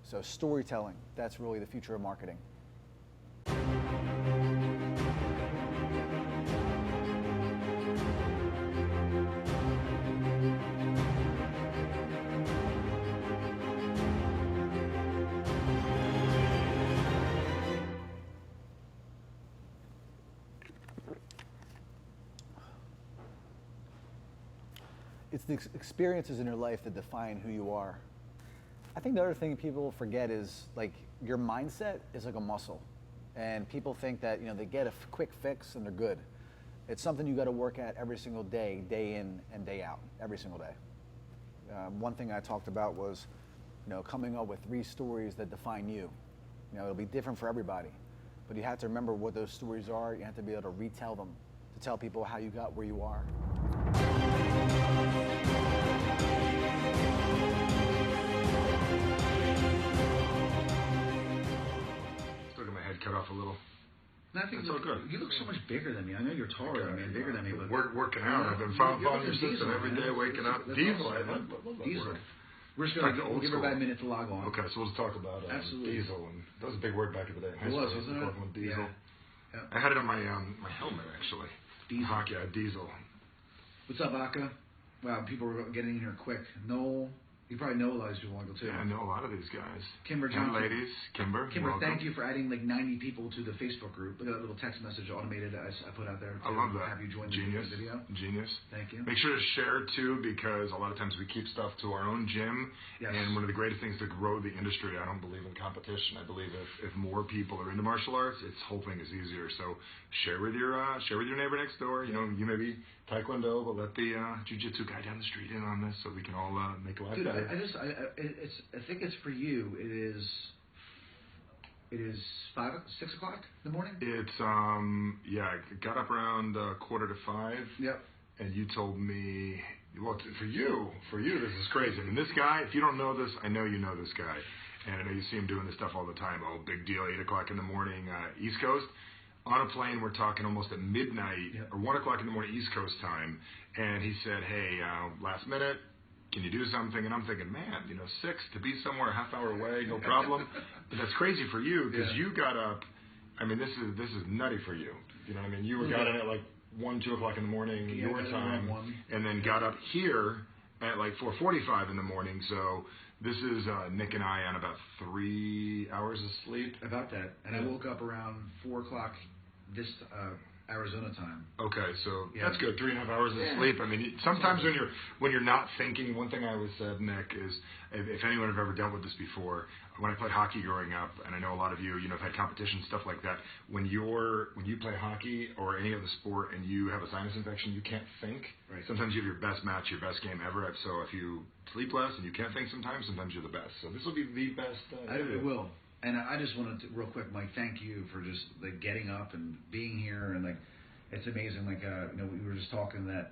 So storytelling, that's really the future of marketing. It's the experiences in your life that define who you are. I think the other thing people forget is like your mindset is like a muscle, and people think that they get a quick fix and they're good. It's something you got to work at every single day, day in and day out, every single day. One thing I talked about was, coming up with 3 stories that define you. It'll be different for everybody, but you have to remember what those stories are. You have to be able to retell them to tell people how you got where you are. Cut off a little. And I think it's all good. You look so much bigger than me. I know you're taller than me and bigger than me, but working out. I've been following your system every day, waking up. Diesel, I love Diesel. We're just we'll give her about a minute to log on. Okay, so we'll talk about diesel. And that was a big word back in the day. It was, wasn't it? Diesel. Yeah. I had it on my my helmet actually. Diesel. Hockey, diesel. What's up, Aka? Wow, people are getting in here quick. Noel. You probably know a lot of these people, Michael, too. Yeah, I know a lot of these guys. Kimber Johnson. And ladies. Kimber, thank you for adding like 90 people to the Facebook group. Look at that little text message automated I put out there. I love that. Have you joined Genius. the video? Genius. Thank you. Make sure to share, too, because a lot of times we keep stuff to our own gym. Yes. And one of the greatest things to grow the industry, I don't believe in competition. I believe if more people are into martial arts, this whole thing is easier. So share with your neighbor next door. You may be Taekwondo, but let the Jiu-Jitsu guy down the street in on this so we can all make a life better. I think it's for you. It is 6 o'clock in the morning. It's I got up around 4:45. Yep. And you told me, well, for you, this is crazy. I mean, this guy, if you don't know this, I know you know this guy, and I know you see him doing this stuff all the time. Oh, big deal, 8 o'clock in the morning, East Coast. On a plane, we're talking almost at midnight or 1 o'clock in the morning East Coast time, and he said, "Hey, last minute. Can you do something?" And I'm thinking, man, 6 to be somewhere a half hour away, no problem. But that's crazy for you because you got up. I mean, this is nutty for you. You know what I mean? You got in at like 1, 2 o'clock in the morning your time, and then got up here at like 4:45 in the morning. So this is Nick and I on about 3 hours of sleep. About that, and I woke up around 4 o'clock this Arizona time. Okay, so that's good. 3.5 hours of sleep. I mean, sometimes when you're not thinking, one thing I always said, Nick, is if anyone have ever dealt with this before, when I played hockey growing up, and I know a lot of you, have had competition, stuff like that. When you play hockey or any other sport and you have a sinus infection, you can't think. Right. Sometimes you have your best match, your best game ever. So if you sleep less and you can't think sometimes you're the best. So this will be the best. It will. And I just wanted to, real quick, Mike, thank you for just like getting up and being here, and like it's amazing. Like we were just talking that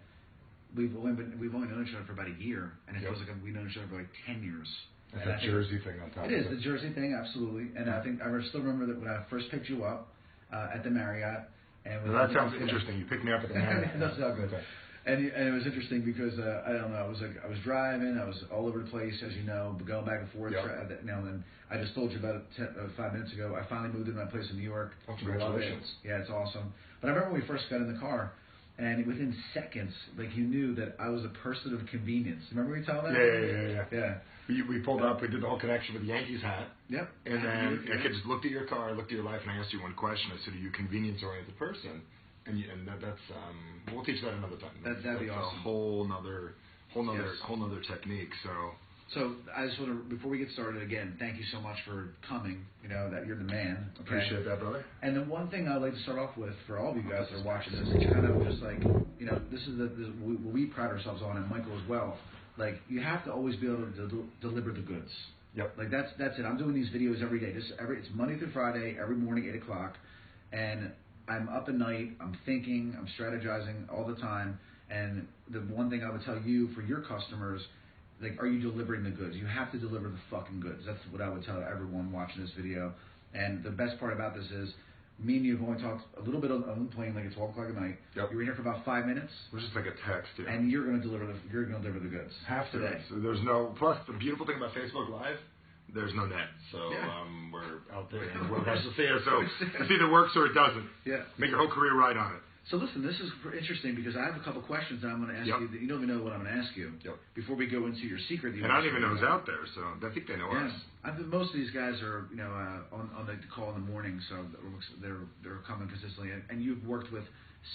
we've only known each other for about a year, and it feels like we've known each other for like 10 years. It's that Jersey thing on top. It is the Jersey thing, absolutely. And I think I still remember that when I first picked you up at the Marriott. And that sounds interesting. You picked me up at the Marriott. That's how good. And it was interesting because I don't know. I was driving. I was all over the place, as you know, going back and forth. And I just told you about it 5 minutes ago. I finally moved into my place in New York. Oh, congratulations! Yeah, it's awesome. But I remember when we first got in the car, and within seconds, like you knew that I was a person of convenience. Remember we told that? Yeah. We pulled up. We did the whole connection with the Yankees hat. Yep. And then I just looked at your car, looked at your life, and I asked you one question. I said, "Are you a convenience-oriented person?" And that's we'll teach that another time. That'd be awesome. A whole nother technique. So I just want to, before we get started again, thank you so much for coming. That you're the man. Okay? Appreciate that, brother. And then one thing I'd like to start off with for all of you guys that are watching this, it's kind of just like this is what we pride ourselves on, and Michael as well. Like you have to always be able to deliver the goods. Yep. Like that's it. I'm doing these videos every day. It's Monday through Friday, every morning, 8 o'clock, and I'm up at night, I'm thinking, I'm strategizing all the time, and the one thing I would tell you for your customers, like, are you delivering the goods? You have to deliver the fucking goods. That's what I would tell everyone watching this video. And the best part about this is, me and you have only talked a little bit on the plane, like at 12 o'clock at night. Yep. You were here for about 5 minutes. It was just like a text, and you're going to deliver the goods. Have to. Today. So there's no. Plus, the beautiful thing about Facebook Live, there's no net. So Yeah. we're out there and the world has to see it. So it either works or it doesn't. Yeah. Make your whole career ride on it. So listen, this is interesting because I have a couple questions that I'm going to ask you that you don't even know what I'm going to ask you before we go into your secret. And I don't even know who's out there, so I think they know us. Most of these guys are on the call in the morning, so they're coming consistently. And you've worked with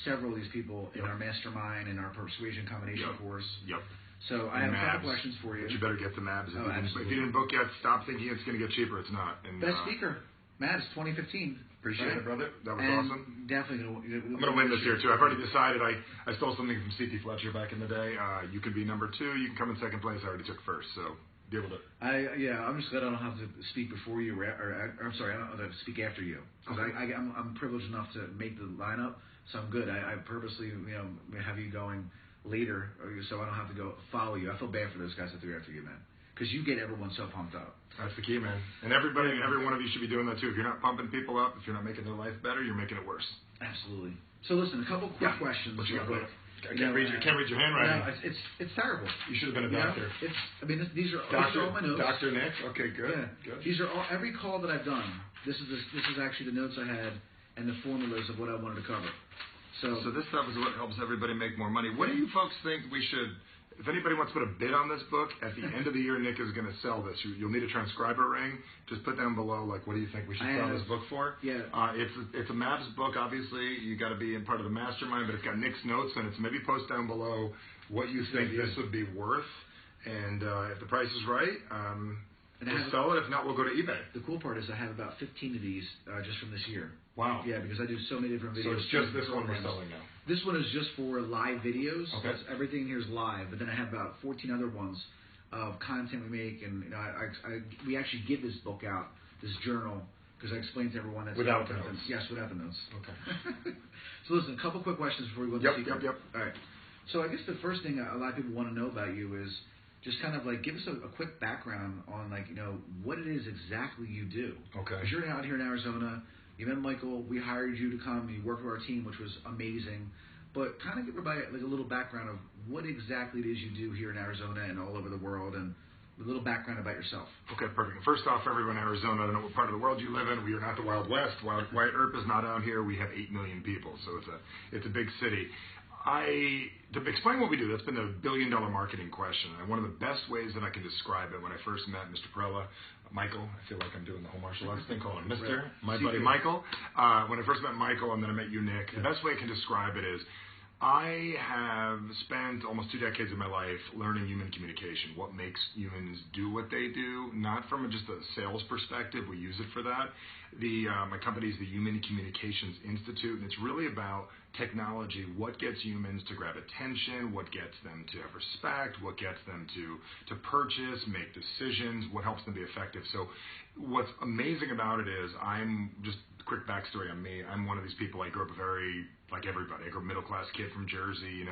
several of these people in our mastermind and our persuasion combination course. Yep. So I have a couple questions for you. But you better get the MABs. Absolutely. If you didn't book yet, stop thinking it's going to get cheaper. It's not. And, Best speaker, MABs 2015. Appreciate it, brother. That was awesome. Definitely I'm going to win this year, too. I've already decided. I stole something from C.T. Fletcher back in the day. You could be number 2. You can come in second place. I already took first, so deal with it. I'm just glad I don't have to speak before you, or I'm sorry, I don't have to speak after you. Because I'm privileged enough to make the lineup, so I'm good. I purposely, have you going later, so I don't have to go follow you. I feel bad for those guys that do after you, man. Because you get everyone so pumped up. That's the key, man. And every one of you should be doing that too. If you're not pumping people up, if you're not making their life better, you're making it worse. Absolutely. So listen, a couple quick questions. What you got, quick? I can't read your handwriting. No, it's terrible. You should have been a doctor. These are all my notes. Dr. Nick. Okay, good. Yeah. Good. These are all every call that I've done. This is actually the notes I had and the formulas of what I wanted to cover. So this stuff is what helps everybody make more money. What do you folks think we should? If anybody wants to put a bid on this book, at the end of the year, Nick is going to sell this. You'll need a transcriber ring. Just put down below, what do you think we should sell this book for? Yeah. It's a MABS book, obviously. You got to be in part of the mastermind, but it's got Nick's notes, and it's maybe post down below what you think this would be worth. And if the price is right, we'll sell it. If not, we'll go to eBay. The cool part is I have about 15 of these just from this year. Wow. Yeah, because I do so many different videos. So it's just this one we're selling now. This one is just for live videos. Okay. Everything here is live, but then I have about 14 other ones of content we make, and we actually give this book out, this journal, because I explain to everyone that's without the notes. Yes, without the notes. Okay. So listen, a couple quick questions before we go into secret. Yep. All right. So I guess the first thing a lot of people want to know about you is just kind of give us a quick background on what it is exactly you do. Okay. Because you're out here in Arizona. You met Michael. We hired you to come. You worked with our team, which was amazing. But kind of give everybody a little background of what exactly it is you do here in Arizona and all over the world, and a little background about yourself. Okay, perfect. First off, everyone in Arizona, I don't know what part of the world you live in. We are not the Wild West. Wyatt Earp is not out here. We have 8 million people, so it's a big city. To explain what we do, that's been the billion-dollar marketing question. And one of the best ways that I can describe it, when I first met Mr. Perella, Michael, I feel like I'm doing the whole martial arts thing, calling him Mr. My buddy Michael. When I first met Michael and then I met you, Nick, the best way I can describe it is I have spent almost 2 decades of my life learning human communication, what makes humans do what they do, not from just a sales perspective. We use it for that. My company is the Human Communications Institute, and it's really about technology, what gets humans to grab attention, what gets them to have respect, what gets them to purchase, make decisions, what helps them be effective. So what's amazing about it is just a quick backstory on me. I'm one of these people. I grew up like everybody. I grew up middle-class kid from Jersey,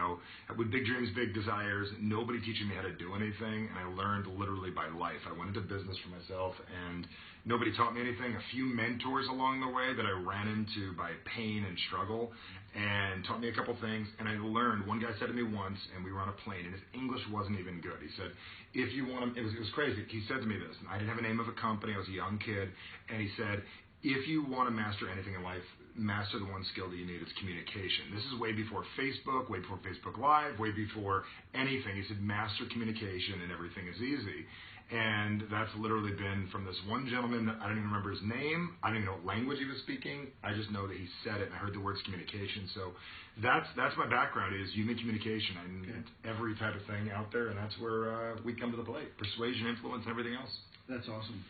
with big dreams, big desires, nobody teaching me how to do anything, and I learned literally by life. I went into business for myself, and nobody taught me anything. A few mentors along the way that I ran into by pain and struggle and taught me a couple things, and I learned. One guy said to me once, and we were on a plane, and his English wasn't even good. He said, if you want to, it was crazy. He said to me this, and I didn't have a name of a company. I was a young kid, and he said, if you want to master anything in life, master the one skill that you need. It's communication. This is way before Facebook, way before Facebook Live, way before anything. He said, master communication and everything is easy. And that's literally been from this one gentleman. I don't even remember his name. I don't even know what language he was speaking. I just know that he said it, and I heard the words communication. So that's my background is human communication. And every type of thing out there, and that's where we come to the plate. Persuasion, influence, and everything else. That's awesome.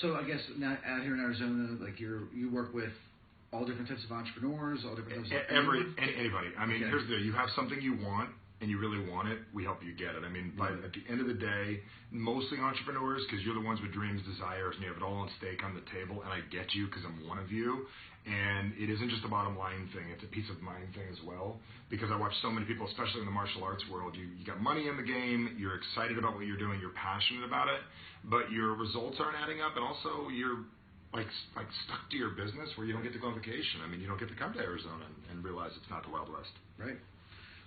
So I guess now out here in Arizona, you work with all different types of entrepreneurs, all different types of anybody. I mean, here's the deal. You have something you want, and you really want it, we help you get it. I mean, at the end of the day, mostly entrepreneurs, because you're the ones with dreams, desires, and you have it all on stake on the table, and I get you because I'm one of you. And it isn't just a bottom line thing, it's a peace of mind thing as well. Because I watch so many people, especially in the martial arts world, you got money in the game, you're excited about what you're doing, you're passionate about it, but your results aren't adding up, and also you're like stuck to your business where you don't get to go on vacation. I mean, you don't get to come to Arizona and realize it's not the Wild West. Right.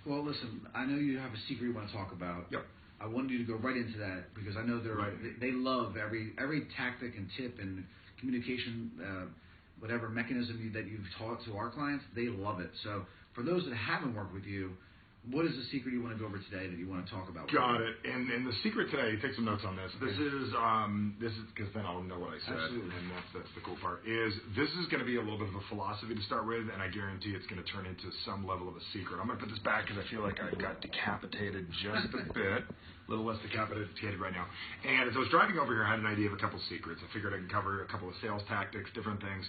Well, listen, I know you have a secret you want to talk about. Yep. I wanted you to go right into that because I know they love every tactic and tip and communication, whatever mechanism that you've taught to our clients. They love it. So for those that haven't worked with you, what is the secret you want to go over today that you want to talk about? Got it. And the secret today, take some notes on this. Okay. This is because then I'll know what I said. Absolutely. And that's the cool part. This is going to be a little bit of a philosophy to start with, and I guarantee it's going to turn into some level of a secret. I'm going to put this back because I feel like I've got decapitated just a bit. A little less decapitated right now. And as I was driving over here, I had an idea of a couple secrets. I figured I could cover a couple of sales tactics, different things.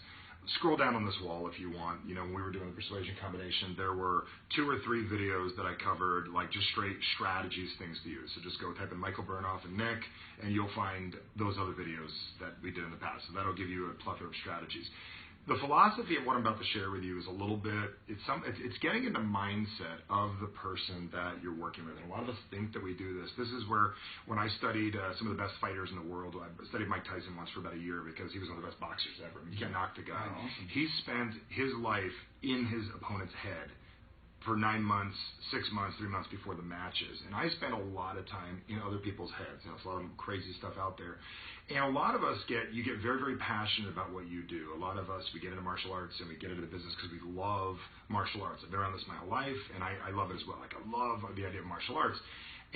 Scroll down on this wall if you want. When we were doing the persuasion combination, there were 2 or 3 videos that I covered, like just straight strategies, things to use. So just go type in Michael Bernoff and Nick, and you'll find those other videos that we did in the past. So that'll give you a plethora of strategies. The philosophy of what I'm about to share with you is a little bit, it's getting into mindset of the person that you're working with. And a lot of us think that we do this. This is where, when I studied some of the best fighters in the world, I studied Mike Tyson once for about a year because he was one of the best boxers ever. You can't knock the guy. Oh, awesome. He spent his life in his opponent's head for 9 months, 6 months, 3 months before the matches. And I spent a lot of time in other people's heads. It's a lot of crazy stuff out there. And a lot of us you get very, very passionate about what you do. A lot of us, we get into martial arts and we get into the business because we love martial arts. I've been around this my whole life, and I love it as well. Like, I love the idea of martial arts.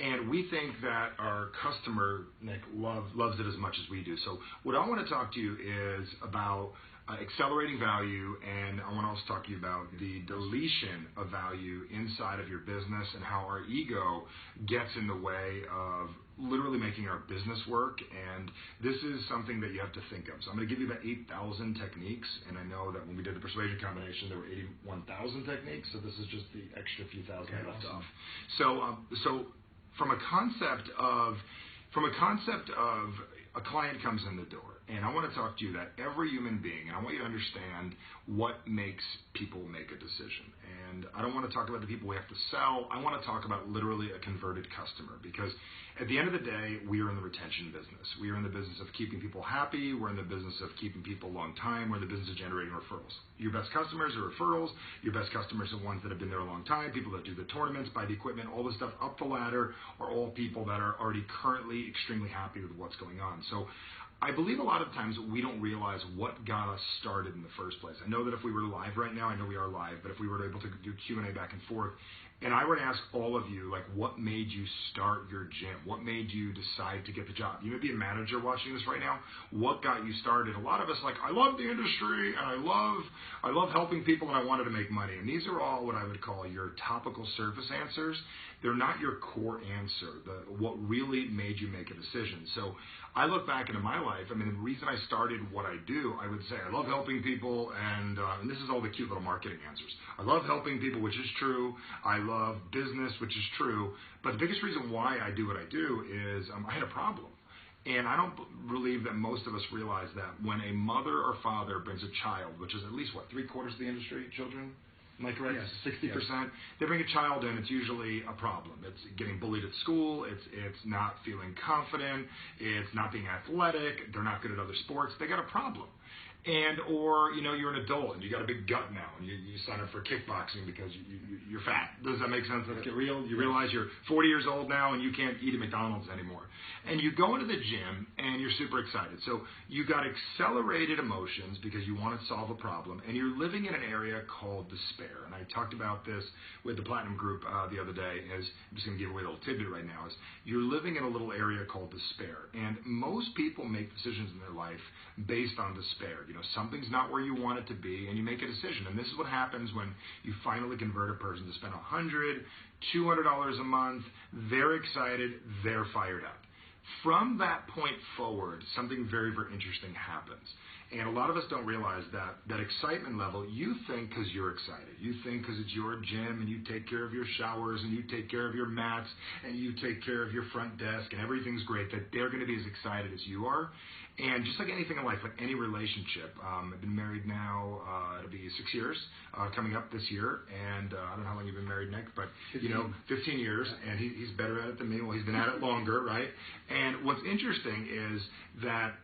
And we think that our customer, Nick, loves it as much as we do. So what I want to talk to you is about accelerating value, and I want to also talk to you about the deletion of value inside of your business and how our ego gets in the way of literally making our business work. And this is something that you have to think of. So I'm going to give you about 8,000 techniques, and I know that when we did the persuasion combination, there were 81,000 techniques, so this is just the extra few thousand I left off. So from a concept of a client comes in the door, and I want to talk to you that every human being, and I want you to understand what makes people make a decision. And I don't want to talk about the people we have to sell. I want to talk about literally a converted customer, because at the end of the day, we are in the retention business. We are in the business of keeping people happy. We're in the business of keeping people a long time. We're in the business of generating referrals. Your best customers are referrals. Your best customers are ones that have been there a long time, people that do the tournaments, buy the equipment, all the stuff up the ladder, are all people that are already currently extremely happy with what's going on. So I believe a lot of times we don't realize what got us started in the first place. I know that if we were live right now, I know we are live, but if we were able to do Q&A back and forth, and I were to ask all of you, like, what made you start your gym? What made you decide to get the job? You may be a manager watching this right now. What got you started? A lot of us, like, I love the industry, and I love helping people, and I wanted to make money. And these are all what I would call your topical surface answers. They're not your core answer, what really made you make a decision. So I look back into my life. I mean, the reason I started what I do, I would say I love helping people, and this is all the cute little marketing answers. I love helping people, which is true. I love business, which is true. But the biggest reason why I do what I do is I had a problem. And I don't believe that most of us realize that when a mother or father brings a child, which is at least, 3/4 of the industry, children? Am I correct? Yes. 60%. Yes. They bring a child in, it's usually a problem. It's getting bullied at school. It's not feeling confident. It's not being athletic. They're not good at other sports. They got a problem. Or you're an adult and you got a big gut now and you sign up for kickboxing because you're fat. Does that make sense? Let's get real. You realize you're 40 years old now and you can't eat at McDonald's anymore. And you go into the gym and you're super excited. So you got accelerated emotions because you want to solve a problem, and you're living in an area called despair. And I talked about this with the Platinum Group the other day. I'm just going to give away a little tidbit right now. Is you're living in a little area called despair. And most people make decisions in their life based on despair. Something's not where you want it to be, and you make a decision. And this is what happens when you finally convert a person to spend $100, $200 a month. They're excited. They're fired up. From that point forward, something very, very interesting happens. And a lot of us don't realize that excitement level, you think because you're excited. You think because it's your gym and you take care of your showers and you take care of your mats and you take care of your front desk and everything's great, that they're going to be as excited as you are. And just like anything in life, like any relationship, I've been married now, it'll be 6 years coming up this year. And I don't know how long you've been married, Nick, but 15 years. And he's better at it than me. Well, he's been at it longer, right? And what's interesting is that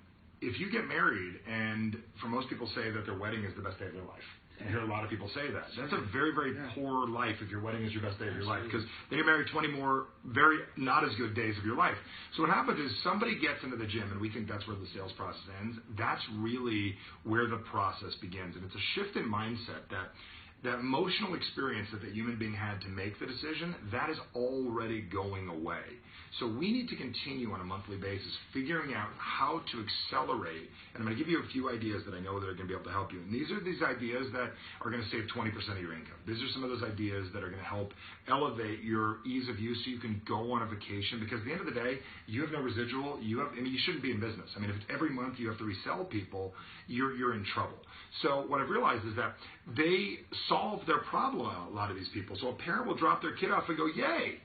if you get married, and for most people say that their wedding is the best day of their life. I hear a lot of people say that. That's a very, very poor life if your wedding is your best day of your life, because then you're married 20 more very not as good days of your life. So what happens is somebody gets into the gym, and we think that's where the sales process ends. That's really where the process begins, and it's a shift in mindset that emotional experience that the human being had to make the decision, that is already going away. So we need to continue on a monthly basis figuring out how to accelerate. And I'm going to give you a few ideas that I know that are going to be able to help you. And these are these ideas that are going to save 20% of your income. These are some of those ideas that are going to help elevate your ease of use so you can go on a vacation. Because at the end of the day, you have no residual. You shouldn't be in business. I mean, if it's every month you have to resell people, you're in trouble. So what I've realized is that they solve their problem, a lot of these people. So a parent will drop their kid off and go, yay,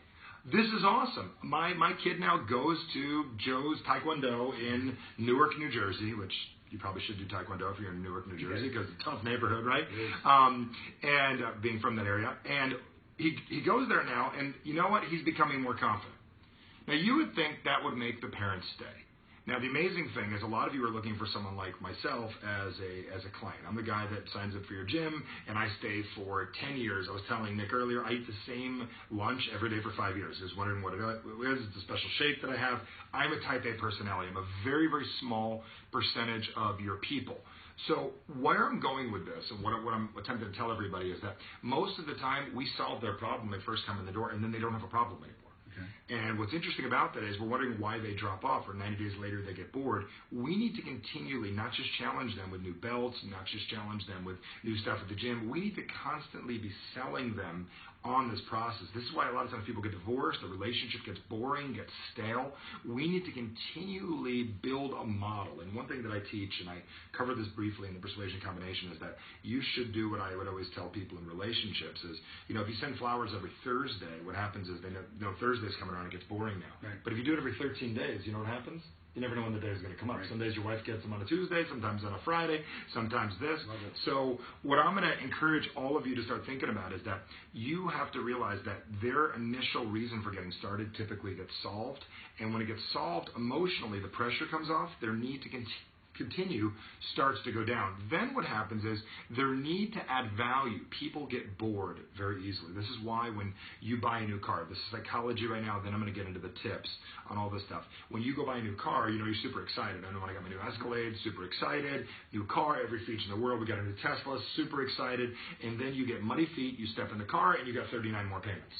this is awesome. My kid now goes to Joe's Taekwondo in Newark, New Jersey, which you probably should do Taekwondo if you're in Newark, New Jersey, because it's a tough neighborhood, right? Being from that area. And he goes there now, and you know what? He's becoming more confident. Now, you would think that would make the parents stay. Now, the amazing thing is a lot of you are looking for someone like myself as a client. I'm the guy that signs up for your gym, and I stay for 10 years. I was telling Nick earlier, I eat the same lunch every day for 5 years. He was wondering what it is. It's a special shake that I have. I'm a type A personality. I'm a very, very small percentage of your people. So where I'm going with this, and what I'm attempting to tell everybody, is that most of the time we solve their problem when they first come in the door, and then they don't have a problem anymore. And what's interesting about that is we're wondering why they drop off, or 90 days later they get bored. We need to continually not just challenge them with new belts, not just challenge them with new stuff at the gym. We need to constantly be selling them on this process. This is why a lot of times people get divorced, the relationship gets boring, gets stale. We need to continually build a model. And one thing that I teach, and I covered this briefly in the persuasion combination, is that you should do what I would always tell people in relationships is, if you send flowers every Thursday, what happens is they know Thursday's coming around, it gets boring now. Right. But if you do it every 13 days, you know what happens? You never know when the day is going to come up. Right. Some days your wife gets them on a Tuesday, sometimes on a Friday, sometimes this. So what I'm going to encourage all of you to start thinking about is that you have to realize that their initial reason for getting started typically gets solved. And when it gets solved emotionally, the pressure comes off. Their need to continue starts to go down. Then what happens is their need to add value. People get bored very easily. This is why when you buy a new car, this is psychology right now, then I'm going to get into the tips on all this stuff. When you go buy a new car, you're super excited. I know when I got my new Escalade, super excited. New car, every feature in the world. We got a new Tesla, super excited. And then you get muddy feet, you step in the car, and you got 39 more payments.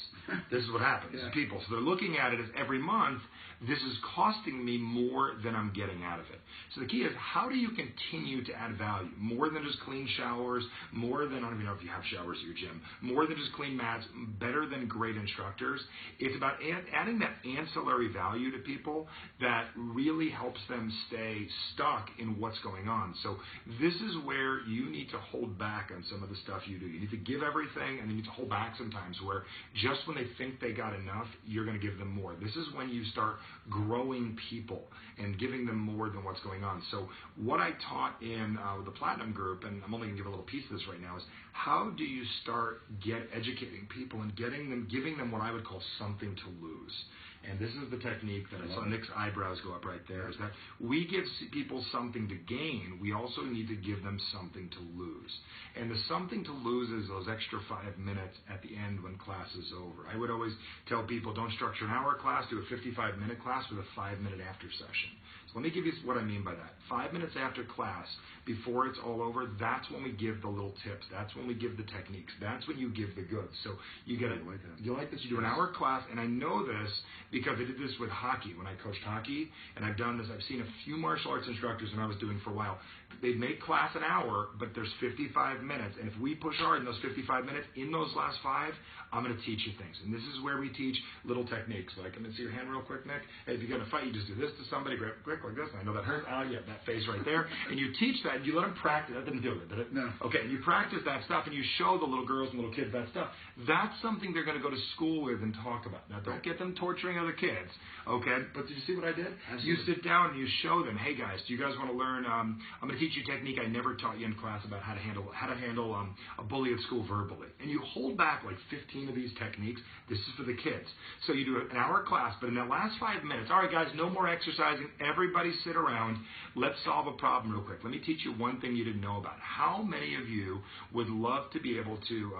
This is what happens to people. So they're looking at it as every month, this is costing me more than I'm getting out of it. So the key is, how do you continue to add value? More than just clean showers, more than, I don't even know if you have showers at your gym, more than just clean mats, better than great instructors. It's about adding that ancillary value to people that really helps them stay stuck in what's going on. So this is where you need to hold back on some of the stuff you do. You need to give everything, and you need to hold back sometimes, where just when they think they got enough, you're going to give them more. This is when you start growing people and giving them more than what's going on. So what I taught in the Platinum Group, and I'm only going to give a little piece of this right now, is how do you start educating people and giving them what I would call something to lose. And this is the technique that I saw Nick's eyebrows go up right there, is that we give people something to gain. We also need to give them something to lose. And the something to lose is those extra 5 minutes at the end when class is over. I would always tell people, don't structure an hour class, do a 55-minute class with a 5-minute after session. So let me give you what I mean by that. 5 minutes after class, before it's all over, that's when we give the little tips. That's when we give the techniques. That's when you give the goods. So you get it. You like this? You do an hour class, and I know this because I did this with hockey when I coached hockey, and I've done this. I've seen a few martial arts instructors when I was doing for a while. They make class an hour, but there's 55 minutes. And if we push hard in those 55 minutes, in those last 5, I'm going to teach you things. And this is where we teach little techniques. Like, I'm going to see your hand real quick, Nick. Hey, if you're going to fight, you just do this to somebody, grab quick like this. And I know that hurts. Oh, yeah, that face right there. And you teach that, and you let them practice. That didn't do it, did it? No. Okay, you practice that stuff, and you show the little girls and little kids that stuff. That's something they're going to go to school with and talk about. Now, don't get them torturing other kids, okay? But did you see what I did? Absolutely. You sit down and you show them, hey, guys, do you guys want to learn? I'm going to teach you a technique I never taught you in class about how to handle a bully at school verbally. And you hold back like 15 of these techniques. This is for the kids. So you do an hour class, but in that last 5 minutes, all right, guys, no more exercising. Everybody everybody sit around. Let's solve a problem real quick. Let me teach you one thing you didn't know about. How many of you would love to be able to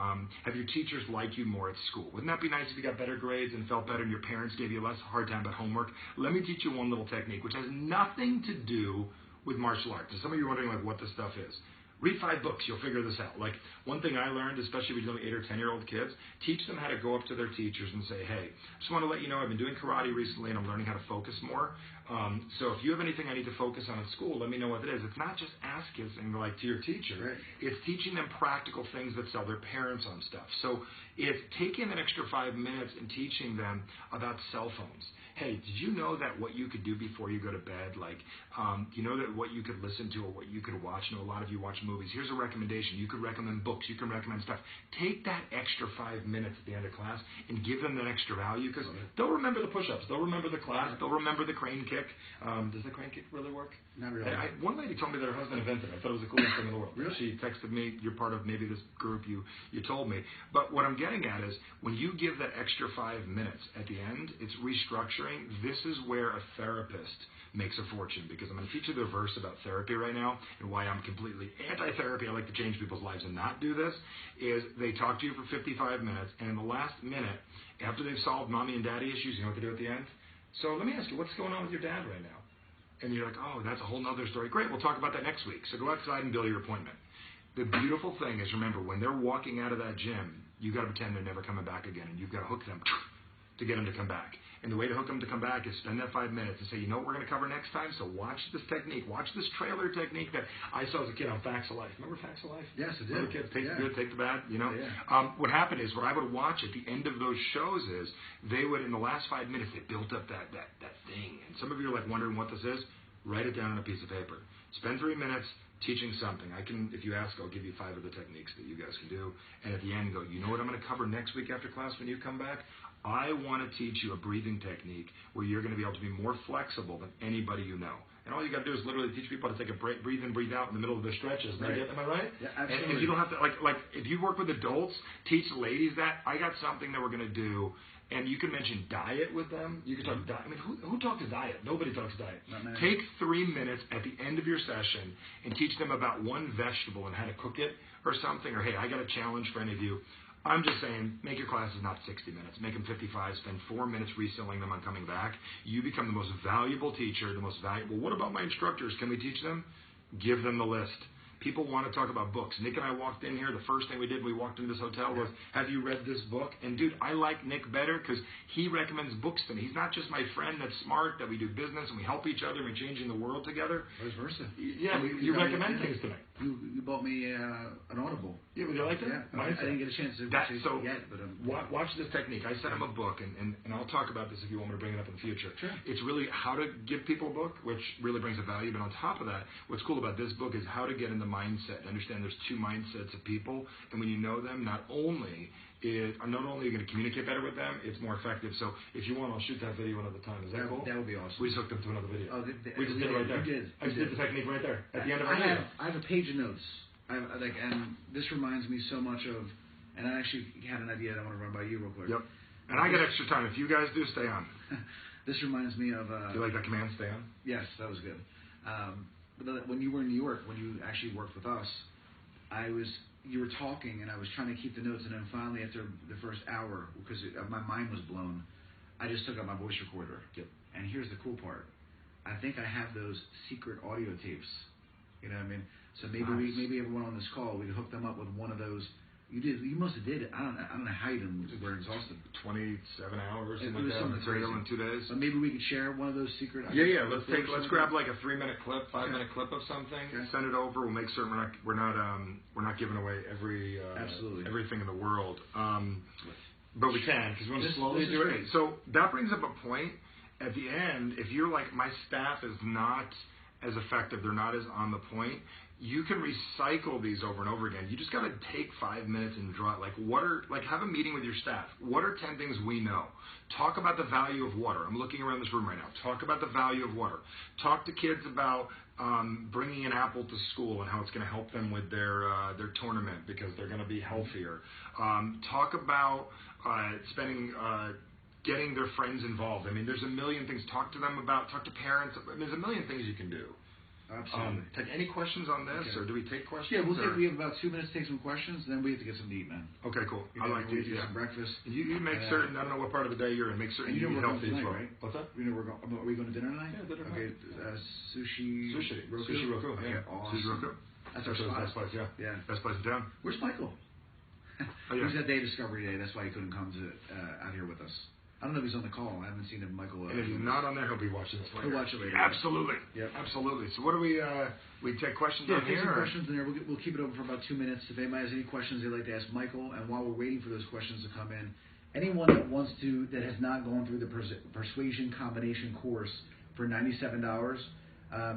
have your teachers like you more at school? Wouldn't that be nice if you got better grades and felt better and your parents gave you less hard time about homework? Let me teach you one little technique, which has nothing to do with martial arts. And some of you are wondering like what this stuff is. Read 5 books, you'll figure this out. Like one thing I learned, especially with young 8 or 10-year-old kids, teach them how to go up to their teachers and say, hey, just want to let you know I've been doing karate recently and I'm learning how to focus more. So if you have anything I need to focus on at school, let me know what it is. It's not just ass kissing like to your teacher. Right. It's teaching them practical things that sell their parents on stuff. So it's taking an extra 5 minutes and teaching them about cell phones. Hey, did you know that what you could do before you go to bed, like, you know that what you could listen to or what you could watch? I know a lot of you watch movies. Here's a recommendation. You could recommend books. You can recommend stuff. Take that extra 5 minutes at the end of class and give them that extra value because they'll remember the push-ups. They'll remember the class. They'll remember the crane kick. Does the crane kick really work? Not really. One lady told me that her husband invented it. I thought it was the coolest thing in the world. Really? She texted me, you're part of maybe this group, you told me. But what I'm getting at is when you give that extra 5 minutes at the end, it's restructuring. This is where a therapist makes a fortune because I'm going to teach you the verse about therapy right now and why I'm completely anti-therapy. I like to change people's lives and not do this, is they talk to you for 55 minutes and in the last minute, after they've solved mommy and daddy issues, you know what they do at the end? So let me ask you, what's going on with your dad right now? And you're like, oh, that's a whole nother story. Great, we'll talk about that next week. So go outside and bill your appointment. The beautiful thing is, remember, when they're walking out of that gym, you got to pretend they're never coming back again, and you've got to hook them to get them to come back. And the way to hook them to come back is spend that 5 minutes and say, you know what we're going to cover next time? So watch this technique. Watch this trailer technique that I saw as a kid on Facts of Life. Remember Facts of Life? Yes, I did. Remember kids, take the good, take the bad, you know? Yeah. What happened is, what I would watch at the end of those shows is, they would, in the last 5 minutes, they built up that thing. And some of you are like wondering what this is. Write it down on a piece of paper. Spend 3 minutes teaching something. I can, if you ask, I'll give you 5 of the techniques that you guys can do. And at the end, go, you know what I'm going to cover next week after class when you come back? I want to teach you a breathing technique where you're going to be able to be more flexible than anybody you know. And all you got to do is literally teach people to take a break, breathe in, breathe out in the middle of their stretches. Right. Am I right? Yeah, absolutely. And you don't have to, like if you work with adults, teach ladies that. I got something that we're going to do. And you can mention diet with them. You can talk diet. I mean, who talks diet? Nobody talks diet. Take 3 minutes at the end of your session and teach them about one vegetable and how to cook it or something. Or, hey, I got a challenge for any of you. I'm just saying, make your classes not 60 minutes. Make them 55. Spend 4 minutes reselling them on coming back. You become the most valuable teacher, the most valuable. What about my instructors? Can we teach them? Give them the list. People want to talk about books. Nick and I walked in here. The first thing we did when we walked into this hotel was, have you read this book? And, dude, I like Nick better because he recommends books to me. He's not just my friend that's smart, that we do business and we help each other and we're changing the world together. Vice versa. Yeah, you recommend things to me. You bought me an Audible. Yeah, would you like that? Yeah, I didn't get a chance to yet. But watch this technique. I sent him a book, and I'll talk about this if you want me to bring it up in the future. Sure. It's really how to give people a book, which really brings a value. But on top of that, what's cool about this book is how to get in the mindset. Understand there's 2 mindsets of people, and when you know them, not only are you going to communicate better with them, it's more effective. So if you want, I'll shoot that video another time. Is that cool? That would be awesome. We just hooked up to another video. Oh, we just did it right there. I just did the technique right there at the end of our video. I have a page of notes. And this reminds me so much of, and I actually had an idea that I want to run by you real quick. Yep. And I got extra time. If you guys do, stay on. This reminds me of. Do you like that command, stay on? Yes, that was good. But when you were in New York, when you actually worked with us, you were talking, and I was trying to keep the notes, and then finally after the first hour, because my mind was blown, I just took out my voice recorder. Yep. And here's the cool part. I think I have those secret audio tapes. You know what I mean? So maybe everyone on this call, we could hook them up with one of those. You must have did it. I don't know how you didn't. We're exhausted. 27 hours. It was something material in 2 days. But maybe we could share one of those secret. Yeah. Let's grab like a 3-minute clip, 5-minute clip of something. Okay. Send it over. We'll make certain we're not giving away everything in the world. But we can because we want to slowly do it. So that brings up a point. At the end, if you're like, my staff is not as effective, they're not as on the point, you can recycle these over and over again. You just got to take 5 minutes and draw it. Have a meeting with your staff. What are 10 things we know? Talk about the value of water. I'm looking around this room right now. Talk about the value of water. Talk to kids about bringing an apple to school and how it's going to help them with their tournament because they're going to be healthier. Talk about spending getting their friends involved. I mean, there's a million things. Talk to parents. I mean, there's a million things you can do. Absolutely. Any questions on this, or do we take questions? Yeah, we have about 2 minutes to take some questions, then we have to get something to eat, man. Okay, cool. I like to eat some breakfast. You make certain, I don't know what part of the day you're in, make certain you eat healthy as well. Right? What's that? Are we going to dinner tonight? Yeah, dinner tonight. Okay, Sushi Roku. Sushi Roku, okay, yeah. Awesome. Sushi Roku. That's our spot. Best place, yeah. Best place in town. Where's Michael? Oh, yeah. He's at Day Discovery Day. That's why he couldn't come to out here with us. I don't know if he's on the call. I haven't seen him, Michael. And if he's not on there, he'll be watching this later. He'll watch it later. Absolutely. Yep. Absolutely. So what do we take questions on here? Yeah, take some questions in there. We'll keep it open for about 2 minutes. If anybody has any questions they'd like to ask Michael, and while we're waiting for those questions to come in, anyone that has not gone through the persuasion combination course for $97,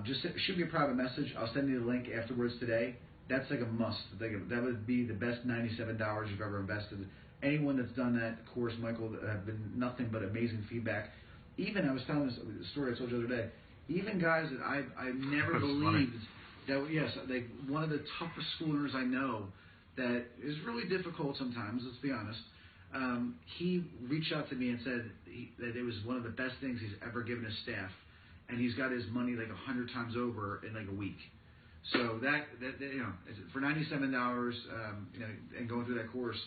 just shoot me a private message. I'll send you the link afterwards today. That's like a must. That would be the best $97 you've ever invested. Anyone that's done that course, Michael, have been nothing but amazing feedback. Even I was telling this story I told you the other day. Even guys that I never believed that like one of the toughest schoolers I know that is really difficult sometimes. Let's be honest. He reached out to me and said that it was one of the best things he's ever given his staff, and he's got his money like 100 times over in like a week. So that for $97, and going through that course.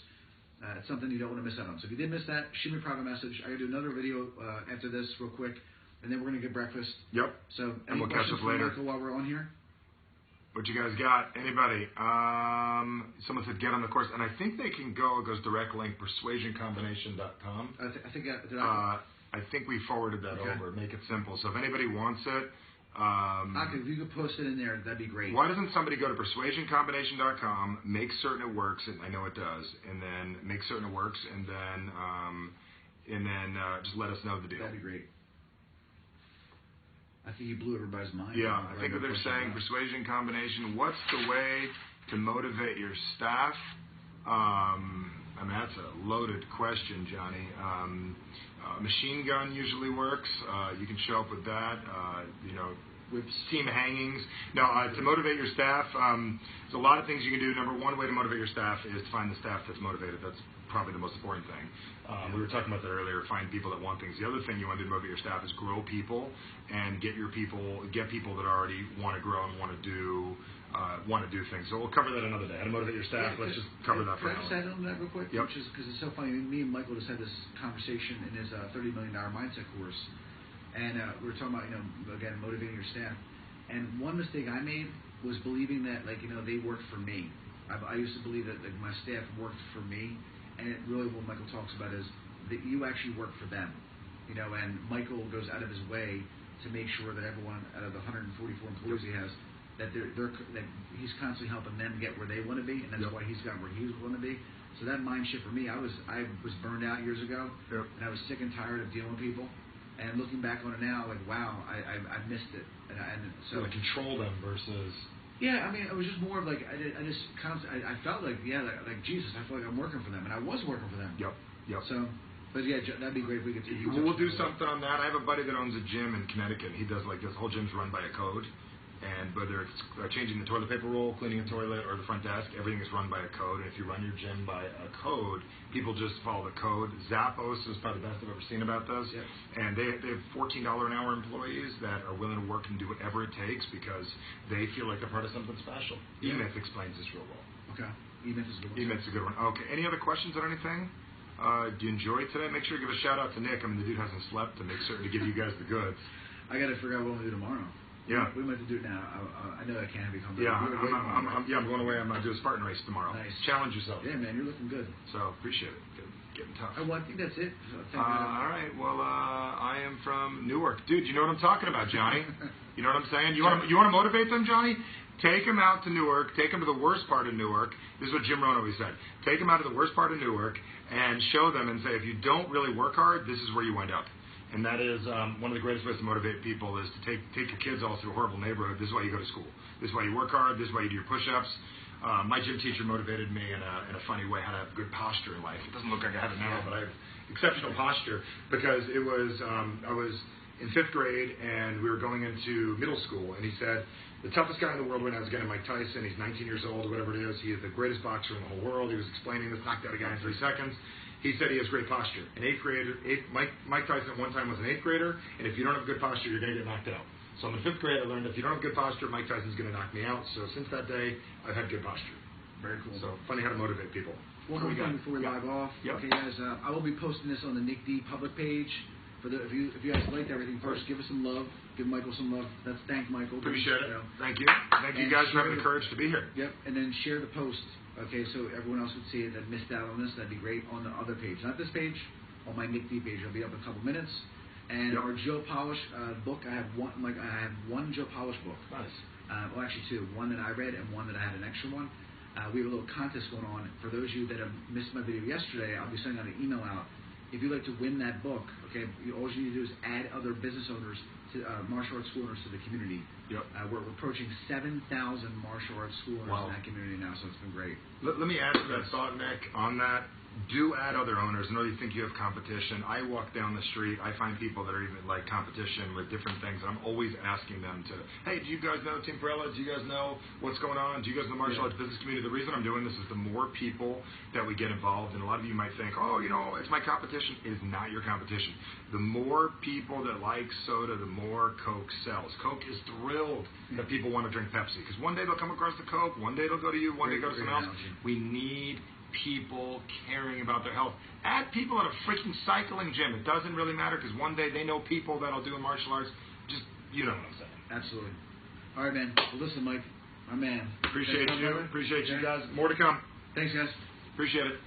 It's something you don't want to miss out on. So if you did miss that, shoot me a private message. I'm going to do another video after this real quick, and then we're going to get breakfast. Yep. So and we'll catch up later. Michael, while we're on here? What you guys got? Anybody? Someone said get on the course, and I think they can go. It goes direct link, persuasioncombination.com. I think we forwarded that over. Make it simple. So if anybody wants it, if you could post it in there, that'd be great. Why doesn't somebody go to persuasioncombination.com, make certain it works, and I know it does, and then make certain it works, and then just let us know the deal. That'd be great. I think you blew everybody's mind. Yeah, I think that they're saying persuasion combination. What's the way to motivate your staff? I mean, that's a loaded question, Johnny. Machine gun usually works. You can show up with that. With team hangings. Now, to motivate your staff, there's a lot of things you can do. Number one way to motivate your staff is to find the staff that's motivated. That's probably the most important thing. We were talking about that earlier. Find people that want things. The other thing you want to do to motivate your staff is grow people and get people that already want to grow and want to do things. So we'll cover that another day. How to motivate your staff. Let's just cover that for now. Can I just add on that real quick? Yep. Because it's so funny. Me and Michael just had this conversation in his $30 million mindset course. And we were talking about, again, motivating your staff. And one mistake I made was believing that, they worked for me. I used to believe that my staff worked for me. And really what Michael talks about is that you actually work for them. And Michael goes out of his way to make sure that everyone, out of the 144 employees he has, that he's constantly helping them get where they want to be. And that's why he's got where he was going to be. So that mind shift for me, I was burned out years ago. And I was sick and tired of dealing with people. And looking back on it now, wow, I missed it. And so to control them versus. Yeah, I mean, it was just more of I felt like Jesus, I feel like I'm working for them, and I was working for them. Yep. So, but yeah, that'd be great if we could. We'll do something on that. I have a buddy that owns a gym in Connecticut. He does this whole gym's run by a code. And whether it's changing the toilet paper roll, cleaning a toilet, or the front desk, everything is run by a code. And if you run your gym by a code, people just follow the code. Zappos is probably the best I've ever seen about this. Yeah. And they have $14 an hour employees that are willing to work and do whatever it takes because they feel like they're part of something special. E-Myth explains this real well. Okay. E-Myth is a good one. E-Myth's a good one. Okay. Any other questions on anything? Do you enjoy it today? Make sure you give a shout out to Nick. I mean, the dude hasn't slept to make certain to give you guys the goods. I got to figure out what we'll do tomorrow. Yeah. We might have to do it now. I know that can't become. Yeah, I'm going away. I'm going to do a Spartan race tomorrow. Nice. Challenge yourself. Yeah, man, you're looking good. So, appreciate it. Getting tough. Well, I think that's it. All right. Well, I am from Newark. Dude, you know what I'm talking about, Johnny? You know what I'm saying? You want to motivate them, Johnny? Take them out to Newark. Take them to the worst part of Newark. This is what Jim Rohn always said. Take them out to the worst part of Newark and show them and say, if you don't really work hard, this is where you wind up. And that is one of the greatest ways to motivate people is to take your kids all through a horrible neighborhood. This is why you go to school. This is why you work hard. This is why you do your push-ups. My gym teacher motivated me in a funny way how to have good posture in life. It doesn't look like I have it now, but I have exceptional posture because it was I was in 5th grade and we were going into middle school, and he said the toughest guy in the world right now is a guy named Mike Tyson. He's 19 years old or whatever it is. He is the greatest boxer in the whole world. He was explaining this, knocked out a guy in 3 seconds. He said he has great posture. Mike Tyson at one time was an 8th grader, and if you don't have good posture, you're going to get knocked out. So in the 5th grade, I learned if you don't have good posture, Mike Tyson's going to knock me out. So since that day, I've had good posture. Very cool. So funny how to motivate people. One more thing before we live off. Yep. Okay, guys, I will be posting this on the Nick D public page. If you guys liked everything, first give us some love. Give Michael some love. That's thank Michael. Appreciate it. Thank you. Thank you guys for having the courage to be here. Yep. And then share the post. Okay, so everyone else would see it that missed out on this. That'd be great on the other page, not this page. On my Nick D page, it'll be up in a couple minutes. And our Joe Polish book, I have one Joe Polish book. Nice. Well, actually two. One that I read and one that I had an extra one. We have a little contest going on. For those of you that have missed my video yesterday, I'll be sending out an email out. If you'd like to win that book, okay, all you need to do is add other business owners, to martial arts school owners to the community. Yep. We're approaching 7,000 martial arts school owners in that community now, so it's been great. Let me add to that thought, Nick, on that. Do add other owners. I know you think you have competition. I walk down the street. I find people that are even like competition with different things. I'm always asking them to, hey, do you guys know Team Perella? Do you guys know what's going on? Do you guys know the martial arts business community? The reason I'm doing this is the more people that we get involved, and a lot of you might think, oh, it's my competition. It is not your competition. The more people that like soda, the more Coke sells. Coke is thrilled that people want to drink Pepsi because one day they'll come across the Coke, one day they'll go to you, one day go to someone else. We need people caring about their health. Add people at a freaking cycling gym. It doesn't really matter because one day they know people that'll do martial arts. Just, you know what I'm saying. Absolutely. All right, man. Well, listen, Mike, my man. Appreciate you. Appreciate you guys. More to come. Thanks, guys. Appreciate it.